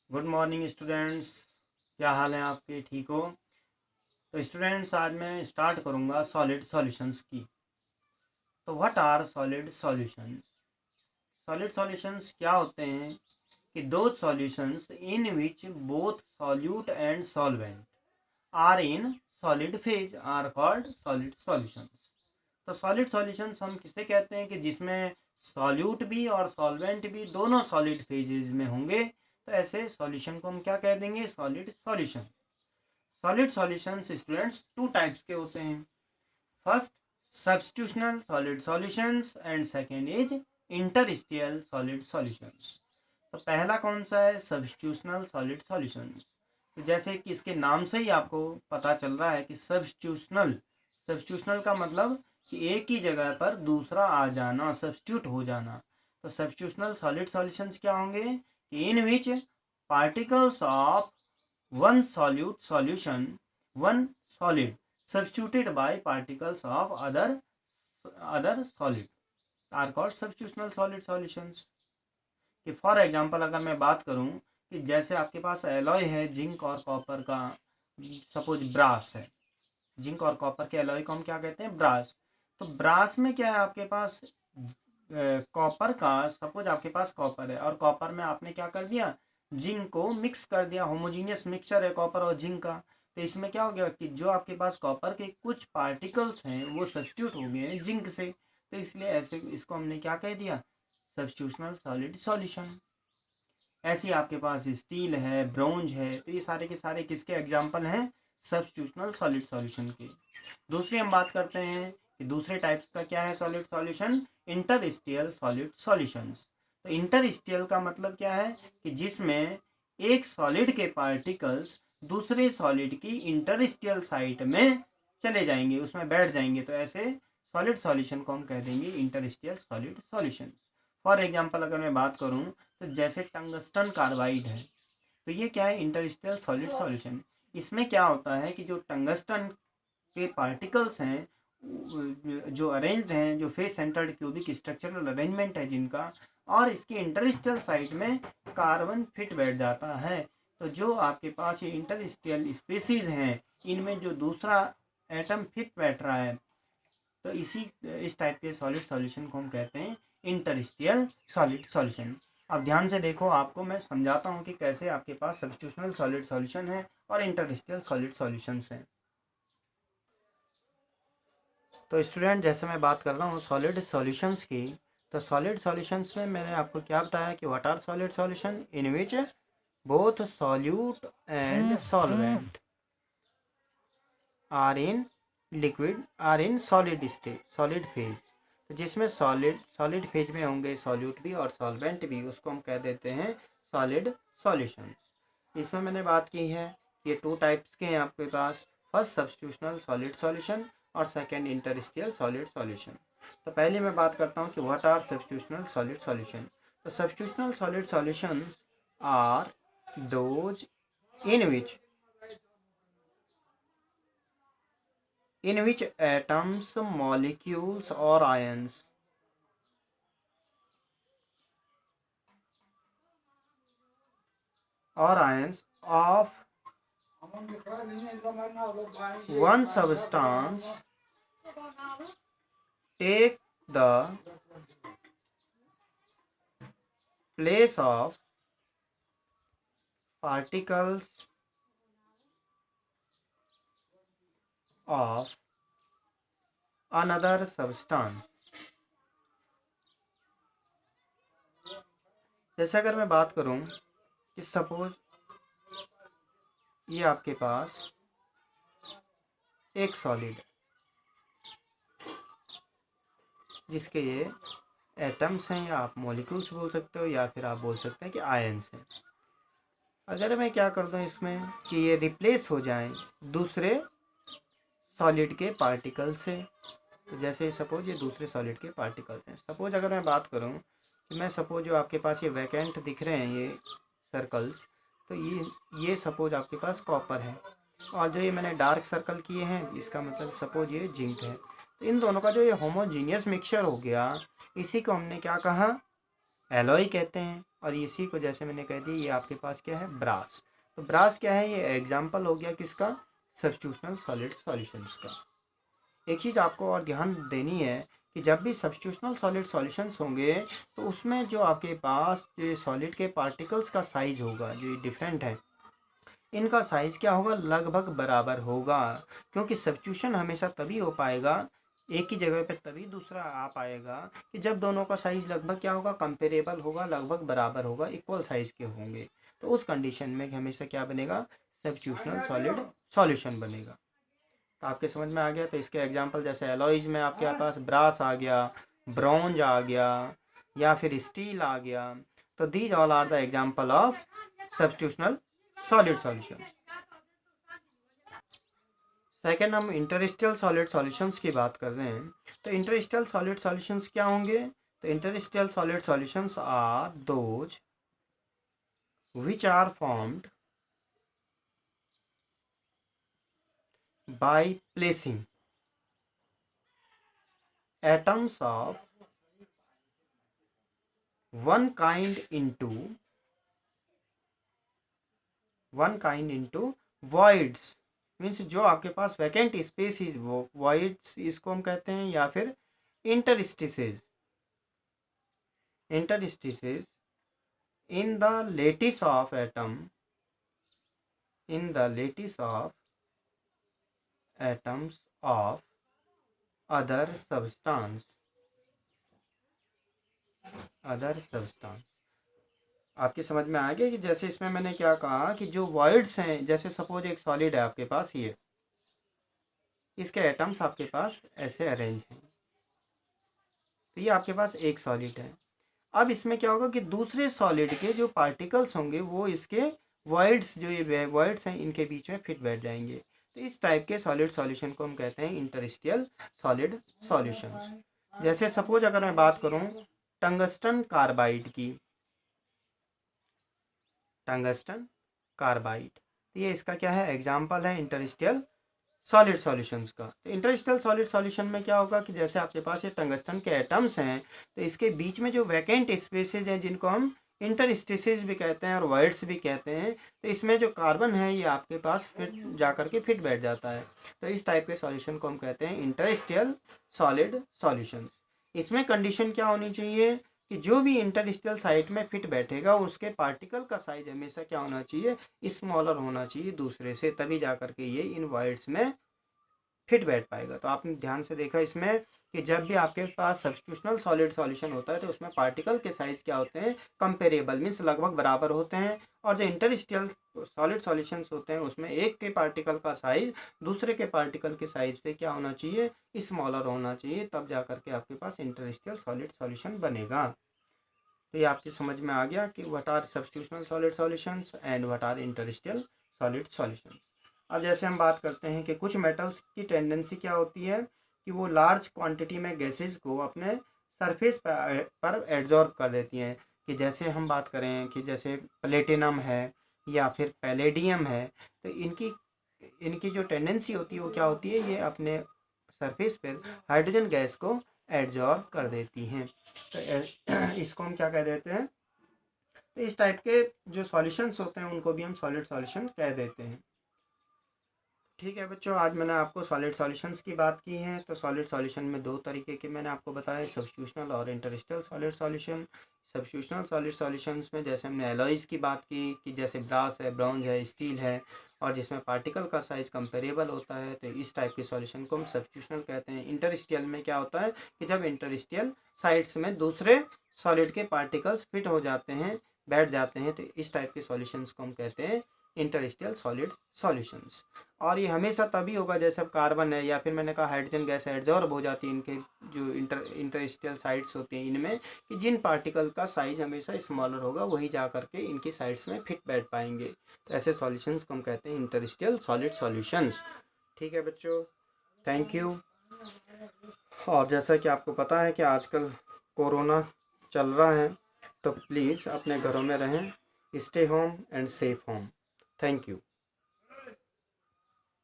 Good morning students. क्या हाल है आपके? ठीक हो? तो स्टूडेंट्स, आज मैं स्टार्ट करूँगा सॉलिड सॉल्यूशंस की। तो what are solid solutions? Solid solutions क्या होते हैं कि दो solutions in which both solute and solvent are in solid phase are called solid solutions. तो सॉलिड सॉल्यूशंस हम किसे कहते हैं कि जिसमें सॉल्यूट भी और सॉल्वेंट भी दोनों सॉलिड फेजेस में होंगे, तो ऐसे सॉल्यूशन को हम क्या कह देंगे? Solid solution. Solid solutions students two types के होते हैं। First, substitutional solid solutions and second is interstitial solid solutions. तो पहला कौन सा है? Substitutional solid solutions. तो जैसे कि इसके नाम से ही आपको पता चल रहा है कि सब्स्टिट्यूशनल, सब्स्टिट्यूशनल का मतलब कि एक ही जगह पर दूसरा आ जाना, सब्स्टिट्यूट हो जाना। तो सब्स्टिट्यूशनल सॉलिड सॉल्यूशंस क्या होंगे कि in which particles of one solute solution, one solid substituted by particles of other solid are called substitutional solid solutions. कि फॉर एग्जांपल अगर मैं बात करूं कि जैसे आपके पास एलॉय है जिंक और कॉपर का, सपोज ब्रास है। जिंक और कॉपर के एलॉय को हम क्या कहते हैं? ब्रास। तो ब्रास में क्या है आपके पास? कॉपर का, सपोज आपके पास कॉपर है और कॉपर में आपने क्या कर दिया? जिंक को मिक्स कर दिया। होमोजीनियस मिक्सचर है कॉपर और जिंक का। तो इसमें क्या हो गया कि जो आपके पास कॉपर के कुछ पार्टिकल्स हैं वो सब्स्टिट्यूट हो गए हैं जिंक से। तो इसलिए ऐसे इसको हमने क्या कह दिया? सब्स्टिट्यूशनल सॉलिड सॉल्यूशन। ऐसी आपके पास स्टील है, ब्रोंज है, तो ये सारे के सारे किसके एग्जाम्पल हैं? सब्स्टिट्यूशनल सॉलिड सॉल्यूशन के। दूसरी हम बात करते हैं कि दूसरे टाइप्स का क्या है solid solution? Interstitial solid solutions. तो इंटरस्टिशियल का मतलब क्या है कि जिसमें एक सॉलिड के पार्टिकल्स दूसरे सॉलिड की इंटरस्टिशियल साइट में चले जाएंगे, उसमें बैठ जाएंगे। तो ऐसे सॉलिड सॉल्यूशन को हम कह देंगे interstitial solid solution. For example अगर मैं बात करूं तो जैसे टंगस्टन कार्बाइड है, तो ये क्या है? Interstitial solid solution. इसमें क्या होता है कि जो टंगस्टन के पार्टिकल्स हैं, जो अरेंज्ड हैं, जो face centred cubic structural arrangement है जिनका, और इसके इंटरस्टिशियल साइड में कार्बन फिट बैठ जाता है। तो जो आपके पास ये इंटरस्टिशियल स्पीसीज हैं, इनमें जो दूसरा एटम फिट बैठ रहा है, तो इस टाइप के सॉलिड सॉल्यूशन को हम कहते हैं इंटरस्टिशियल सॉलिड सॉल्यूशन। अब ध्यान से देखो, आपको मैं समझाता हूँ कि कैसे आपके पास सब्स्टिट्यूशनल सॉलिड सॉल्यूशन है और इंटरस्टिशियल सॉलिड सॉल्यूशंस हैं। तो स्टूडेंट, जैसे मैं बात कर रहा हूँ सॉलिड सॉल्यूशंस की, तो सॉलिड सॉल्यूशंस में मैंने आपको क्या बताया कि what are solid solution in which both solute and solvent are in liquid are in solid state, solid phase. तो जिसमें सॉलिड फेज में होंगे सॉल्यूट भी और सॉल्वेंट भी, उसको हम कह देते हैं सॉलिड सॉल्यूशंस। इसमें मैंने बात की है ये टू टाइप्स के हैं आपके पास। फर्स्ट सब्स्टिट्यूशनल सॉलिड सॉल्यूशन और सेकंड इंटरस्टिशियल सॉलिड सॉल्यूशन। तो पहले मैं बात करता हूँ कि what are substitutional solid solution. तो substitutional solid solutions are those in which atoms, molecules or ions of one substance take the place of particles of another substance। जैसे अगर मैं बात करूं कि सपोज ये आपके पास एक सॉलिड जिसके ये एटम्स हैं, या आप मॉलिक्यूल्स बोल सकते हो, या फिर आप बोल सकते हैं कि आयन्स हैं। अगर मैं क्या कर दूं इसमें कि ये रिप्लेस हो जाएं दूसरे सॉलिड के पार्टिकल से। तो जैसे सपोज ये दूसरे सॉलिड के पार्टिकल्स हैं। सपोज अगर मैं बात करूं कि मैं सपोज जो आपके पास ये वैकेंट दिख रहे हैं ये सर्कल्स, तो ये सपोज आपके पास कॉपर है, और जो ये मैंने डार्क सर्कल किए हैं इसका मतलब सपोज ये जिंक है। तो इन दोनों का जो ये होमोजीनियस मिक्सचर हो गया, इसी को हमने क्या कहा? एलॉय कहते हैं। और इसी को जैसे मैंने कह दिया ये आपके पास क्या है, ब्रास। तो ब्रास क्या है, ये एग्जाम्पल हो गया किसका, सब्स्टिट्यूशनल सॉलिड सॉल्यूशंस का। एक चीज़ आपको और ध्यान देनी है कि जब भी सब्स्टिट्यूशनल सॉलिड सॉल्यूशंस होंगे तो उसमें जो आपके पास जो सॉलिड के पार्टिकल्स का साइज होगा, जो ये डिफरेंट है, इनका साइज क्या होगा, लगभग बराबर होगा। क्योंकि सब्स्टिट्यूशन हमेशा तभी हो पाएगा, एक ही जगह पे तभी दूसरा आ पाएगा कि जब दोनों का साइज लगभग क्या होगा, कंपेरेबल होगा, लगभग बराबर होगा, इक्वल साइज के होंगे। तो उस कंडीशन में हमेशा क्या बनेगा, सब्स्टिट्यूशनल सॉलिड सॉल्यूशन बनेगा। तो आपके समझ में आ गया। तो इसके एग्जांपल जैसे एलॉयज में आपके पास ब्रास आ गया, ब्रॉन्ज आ गया, या फिर स्टील आ गया। तो these all are the example of substitutional solid solution. Second, हम इंटरस्टिशियल सॉलिड सॉल्यूशंस की बात कर रहे हैं। तो इंटरस्टिशियल सॉलिड सॉल्यूशंस क्या होंगे, तो interstitial solid solutions are those which are formed by placing atoms of one kind into voids। Means जो आपके पास वैकेंट स्पेस इज वो voids इसको हम कहते हैं, या फिर इंटरस्टिसेस in the lattice of atom, in the lattice of atoms of other substance। आपकी समझ में आ गया कि जैसे इसमें मैंने क्या कहा कि जो वॉइड्स हैं, जैसे सपोज एक सॉलिड है आपके पास, ये इसके एटम्स आपके पास ऐसे अरेंज हैं, तो ये आपके पास एक सॉलिड है। अब इसमें क्या होगा कि दूसरे सॉलिड के जो पार्टिकल्स होंगे वो इसके वॉइड्स, जो ये वॉइड्स हैं, इनके बीच में फिट बैठ जाएंगे। तो इस टाइप के सॉलिड सॉल्यूशन को हम कहते हैं इंटरस्टिशियल सॉलिड सॉल्यूशंस। जैसे सपोज अगर मैं बात करूं टंगस्टन कार्बाइड की, टंगस्टन कार्बाइड, तो ये इसका क्या है, एग्जाम्पल है इंटरस्टिशियल सॉलिड सॉल्यूशंस का। तो इंटरस्टिशियल सॉलिड सॉल्यूशन में क्या होगा कि जैसे आपके पास ये टंगस्टन के एटम्स हैं, तो इसके बीच में जो वैकेंट स्पेसेज हैं, जिनको हम इंटरस्टिसेस भी कहते हैं और वॉइड्स भी कहते हैं, तो इसमें जो कार्बन है ये आपके पास फिट जा करके फिट बैठ जाता है। तो इस टाइप के सॉल्यूशन को हम कहते हैं इंटरस्टिशियल सॉलिड सॉल्यूशन। इसमें कंडीशन क्या होनी चाहिए कि जो भी इंटरस्टिशियल साइट में फिट बैठेगा उसके पार्टिकल का साइज हमेशा क्या होना चाहिए, स्मॉलर होना चाहिए दूसरे से, तभी जा करके ये इन वॉइड्स में फिट बैठ पाएगा। तो आपने ध्यान से देखा इसमें कि जब भी आपके पास सब्स्टिट्यूशनल सॉलिड सॉल्यूशन होता है तो उसमें पार्टिकल के साइज क्या होते हैं, कंपेरेबल, मीन्स लगभग बराबर होते हैं। और जो इंटरस्टिशियल सॉलिड सॉल्यूशंस होते हैं उसमें एक के पार्टिकल का साइज दूसरे के पार्टिकल के साइज से क्या होना चाहिए, स्मॉलर होना चाहिए, तब जा करके आपके पास इंटरस्टिशियल सॉलिड सॉल्यूशन बनेगा। तो ये आपकी समझ में आ गया कि what are substitutional solid solutions and what are interstitial solid solutions. अब जैसे हम बात करते हैं कि कुछ मेटल्स की टेंडेंसी क्या होती है कि वो लार्ज क्वांटिटी में गैसेस को अपने सरफेस पर एब्जॉर्ब कर देती हैं। कि जैसे हम बात करें कि जैसे प्लेटिनम है या फिर पैलेडियम है, तो इनकी इनकी जो टेंडेंसी होती है वो क्या होती है, ये अपने सरफेस पर हाइड्रोजन गैस को एब्जॉर्ब कर देती हैं। तो इसको हम क्या कह देते हैं, तो इस टाइप के जो सॉल्यूशंस होते हैं उनको भी हम सॉलिड सॉल्यूशन कह देते हैं। ठीक है बच्चों, आज मैंने आपको सॉलिड सॉल्यूशंस की बात की है। तो सॉलिड सॉल्यूशन में दो तरीके के मैंने आपको बताया, सब्स्टिट्यूशनल और interstitial solid solution. Substitutional solid solutions में जैसे हमने एलॉयज़ की बात की कि जैसे ब्रास है, ब्रॉन्ज है, स्टील है, और जिसमें पार्टिकल का साइज़ कंपेरेबल होता है, तो इस टाइप के सॉल्यूशन को हम सब्स्टिट्यूशनल कहते हैं। इंटरस्टिशियल में क्या होता है कि जब इंटरस्टिशियल साइड्स में दूसरे सॉलिड के पार्टिकल्स फिट हो जाते हैं, बैठ जाते हैं, तो इस टाइप के सॉल्यूशंस को हम कहते हैं इंटरस्टिशियल सॉलिड सॉल्यूशंस। और ये हमेशा तभी होगा जैसे अब कार्बन है या फिर मैंने कहा हाइड्रोजन गैस एब्जॉर्ब हो जाती है इनके जो इंटरस्टिशियल साइड्स होती हैं इनमें, कि जिन पार्टिकल का साइज हमेशा स्मॉलर होगा वही जा करके इनकी साइड्स में फिट बैठ पाएंगे। तो ऐसे सॉल्यूशंस को हम कहते हैं इंटरस्टिशियल सॉलिड सॉल्यूशंस। ठीक है बच्चों, थैंक यू। और जैसा कि आपको पता है कि आजकल कोरोना चल रहा है, तो प्लीज़ अपने घरों में रहें, stay home and safe home. Thank you.